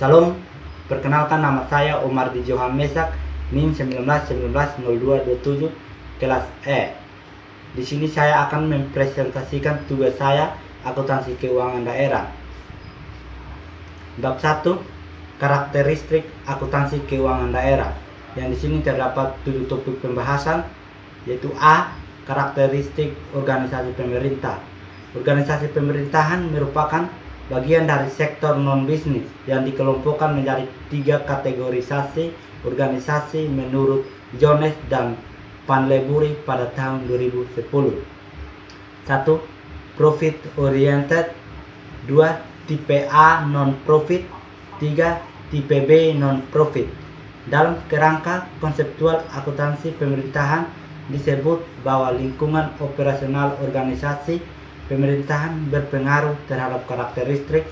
Salam, perkenalkan nama saya Omar di Johan Mesak, NIM 19190227, kelas E. Di sini saya akan mempresentasikan tugas saya, akuntansi keuangan daerah. Bab 1, karakteristik akuntansi keuangan daerah. Yang di sini terdapat 7 topik pembahasan, yaitu A, karakteristik organisasi pemerintah. Organisasi pemerintahan merupakan bagian dari sektor non-bisnis yang dikelompokkan menjadi 3 kategorisasi organisasi menurut Jones dan Panlebury pada tahun 2010. 1. Profit oriented. 2. Tipe A non-profit. 3. Tipe B non-profit. Dalam kerangka konseptual akuntansi pemerintahan disebut bahwa lingkungan operasional organisasi pemerintahan berpengaruh terhadap karakteristik,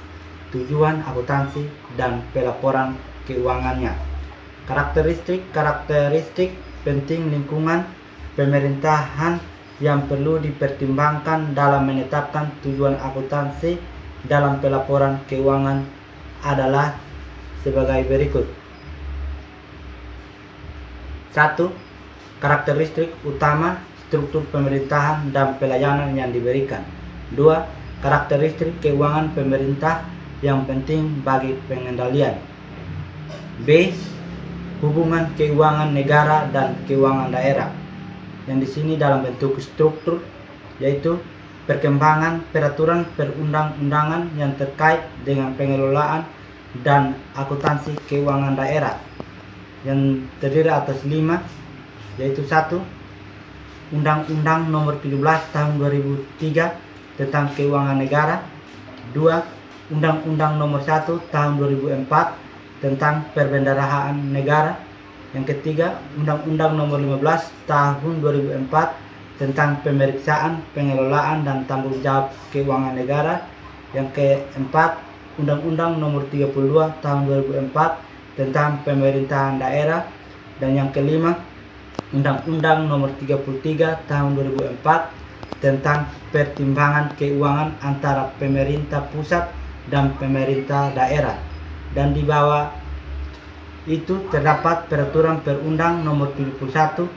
tujuan akuntansi, dan pelaporan keuangannya. Karakteristik penting lingkungan pemerintahan yang perlu dipertimbangkan dalam menetapkan tujuan akuntansi dalam pelaporan keuangan adalah sebagai berikut. 1. Karakteristik utama struktur pemerintahan dan pelayanan yang diberikan. 2. Karakteristik keuangan pemerintah yang penting bagi pengendalian. B. Hubungan keuangan negara dan keuangan daerah. Yang di sini dalam bentuk struktur, yaitu perkembangan peraturan perundang-undangan yang terkait dengan pengelolaan dan akuntansi keuangan daerah, yang terdiri atas 5, yaitu 1. Undang-Undang Nomor 17 Tahun 2003 tentang Keuangan Negara. 2. Undang-Undang Nomor 1 Tahun 2004 tentang Perbendaharaan Negara. Yang ketiga, Undang-Undang Nomor 15 Tahun 2004 tentang Pemeriksaan, Pengelolaan, dan Tanggung Jawab Keuangan Negara. Yang keempat, Undang-Undang Nomor 32 Tahun 2004 tentang Pemerintahan Daerah. Dan yang kelima, Undang-Undang Nomor 33 Tahun 2004 tentang pertimbangan keuangan antara pemerintah pusat dan pemerintah daerah. Dan di bawah itu terdapat peraturan perundang Nomor 71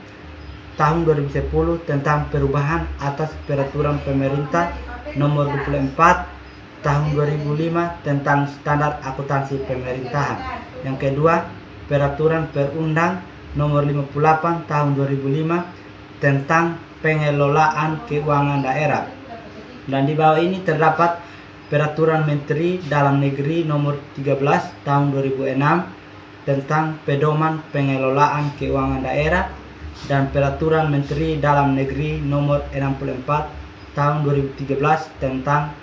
Tahun 2010 tentang perubahan atas peraturan pemerintah Nomor 24 Tahun 2005 tentang standar akuntansi pemerintahan. Yang kedua, peraturan perundang Nomor 58 Tahun 2005 tentang pengelolaan keuangan daerah. Dan di bawah ini terdapat peraturan Menteri Dalam Negeri Nomor 13 Tahun 2006 tentang pedoman pengelolaan keuangan daerah, dan peraturan Menteri Dalam Negeri Nomor 64 Tahun 2013 tentang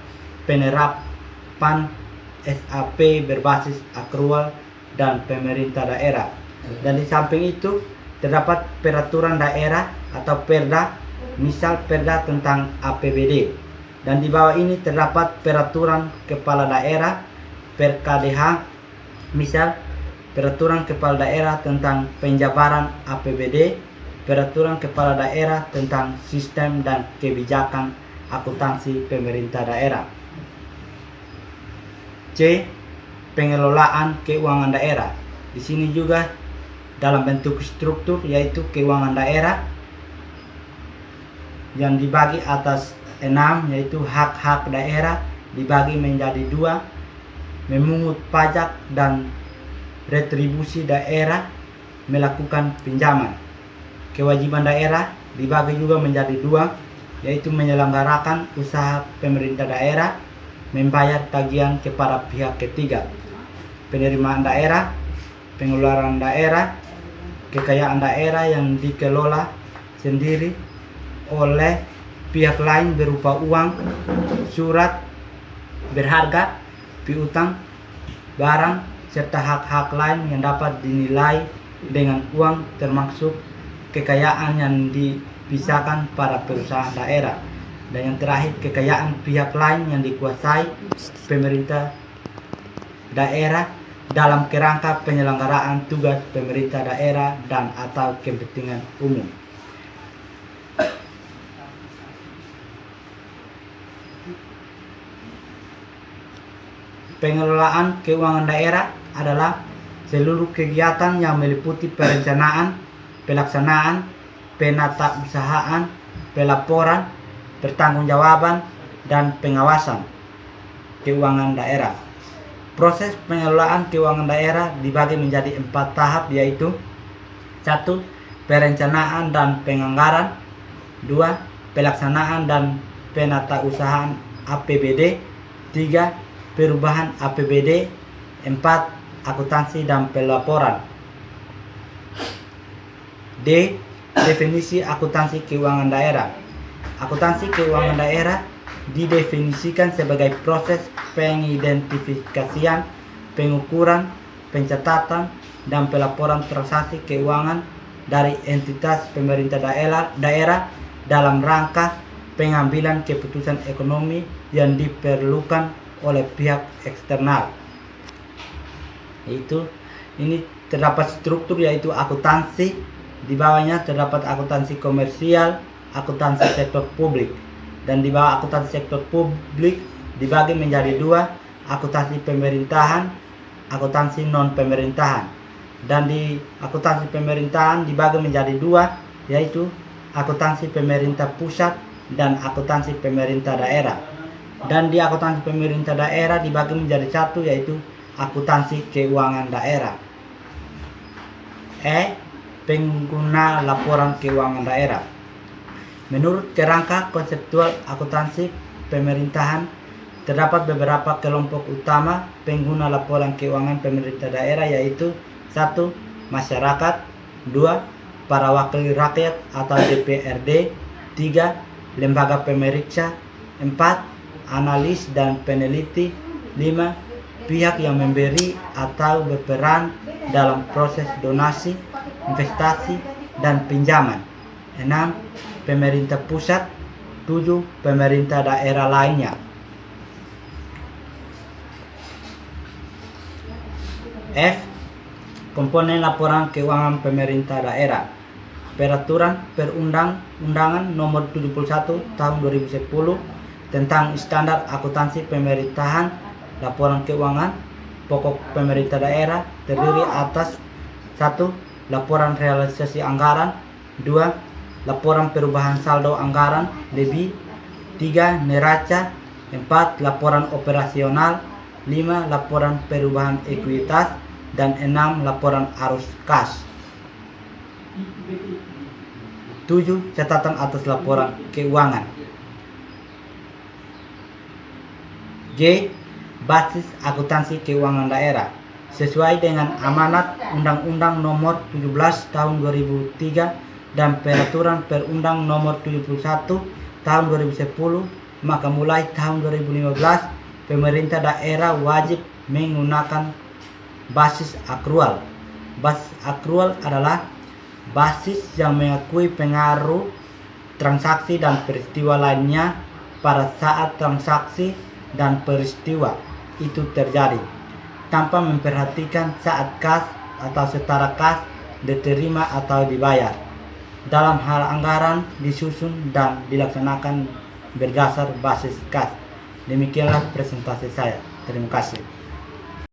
penerapan SAP berbasis akrual dan pemerintah daerah. Dan di samping itu terdapat peraturan daerah atau Perda, misal Perda tentang APBD. Dan di bawah ini terdapat peraturan kepala daerah, PRKDH, misal peraturan kepala daerah tentang penjabaran APBD, peraturan kepala daerah tentang sistem dan kebijakan akuntansi pemerintah daerah. C. Pengelolaan keuangan daerah. Di sini juga dalam bentuk struktur, yaitu keuangan daerah yang dibagi atas 6, yaitu hak-hak daerah dibagi menjadi 2, memungut pajak dan retribusi daerah melakukan pinjaman. Kewajiban daerah dibagi juga menjadi 2, yaitu menyelenggarakan usaha pemerintah daerah, membayar tagihan kepada pihak ketiga, penerimaan daerah, pengeluaran daerah, kekayaan daerah yang dikelola sendiri oleh pihak lain berupa uang, surat berharga, piutang, barang, serta hak-hak lain yang dapat dinilai dengan uang, termasuk kekayaan yang dipisahkan pada perusahaan daerah. Dan yang terakhir, kekayaan pihak lain yang dikuasai pemerintah daerah dalam kerangka penyelenggaraan tugas pemerintah daerah dan atau kepentingan umum. Pengelolaan keuangan daerah adalah seluruh kegiatan yang meliputi perencanaan, pelaksanaan, penatausahaan, pelaporan, pertanggungjawaban, dan pengawasan keuangan daerah. Proses pengelolaan keuangan daerah dibagi menjadi 4 tahap, yaitu 1. Perencanaan dan penganggaran. 2. Pelaksanaan dan penatausahaan APBD. 3. Perubahan APBD. 4. Akuntansi dan pelaporan. D. Definisi akuntansi keuangan daerah. Akuntansi keuangan daerah didefinisikan sebagai proses pengidentifikasian, pengukuran, pencatatan, dan pelaporan transaksi keuangan dari entitas pemerintah daerah dalam rangka pengambilan keputusan ekonomi yang diperlukan oleh pihak eksternal. Ini terdapat struktur, yaitu akuntansi, di bawahnya terdapat akuntansi komersial, akuntansi sektor publik, dan di bawah akuntansi sektor publik dibagi menjadi 2, akuntansi pemerintahan, akuntansi non pemerintahan. Dan di akuntansi pemerintahan dibagi menjadi 2, yaitu akuntansi pemerintah pusat dan akuntansi pemerintah daerah. Dan di akuntansi pemerintah daerah dibagi menjadi 1, yaitu akuntansi keuangan daerah. Pengguna laporan keuangan daerah. Menurut kerangka konseptual akuntansi pemerintahan, terdapat beberapa kelompok utama pengguna laporan keuangan pemerintah daerah, yaitu 1. Masyarakat. 2. Para wakil rakyat atau DPRD. 3. Lembaga pemeriksa. 4. Analis dan peneliti. 5. Pihak yang memberi atau berperan dalam proses donasi, investasi, dan pinjaman. 6. Pemerintah pusat. 7. Pemerintah daerah lainnya. F. Komponen laporan keuangan pemerintah daerah. Peraturan Perundang-undangan Nomor 71 Tahun 2010 tentang Standar Akuntansi Pemerintahan. Laporan keuangan pokok pemerintah daerah terdiri atas 1. Laporan realisasi anggaran. 2. Laporan perubahan saldo anggaran lebih. 3. Neraca. 4. Laporan operasional. 5. Laporan perubahan ekuitas. Dan 6. Laporan arus kas. 7. Catatan atas laporan keuangan. G. Basis akuntansi keuangan daerah. Sesuai dengan amanat Undang-Undang Nomor 17 Tahun 2003 dan Peraturan Perundang Nomor 71 Tahun 2010, maka mulai tahun 2015 pemerintah daerah wajib menggunakan basis akrual. Basis akrual adalah basis yang mengakui pengaruh transaksi dan peristiwa lainnya pada saat transaksi dan peristiwa itu terjadi, tanpa memperhatikan saat kas atau setara kas diterima atau dibayar. Dalam hal anggaran disusun dan dilaksanakan berdasar basis kas. Demikianlah presentasi saya. Terima kasih.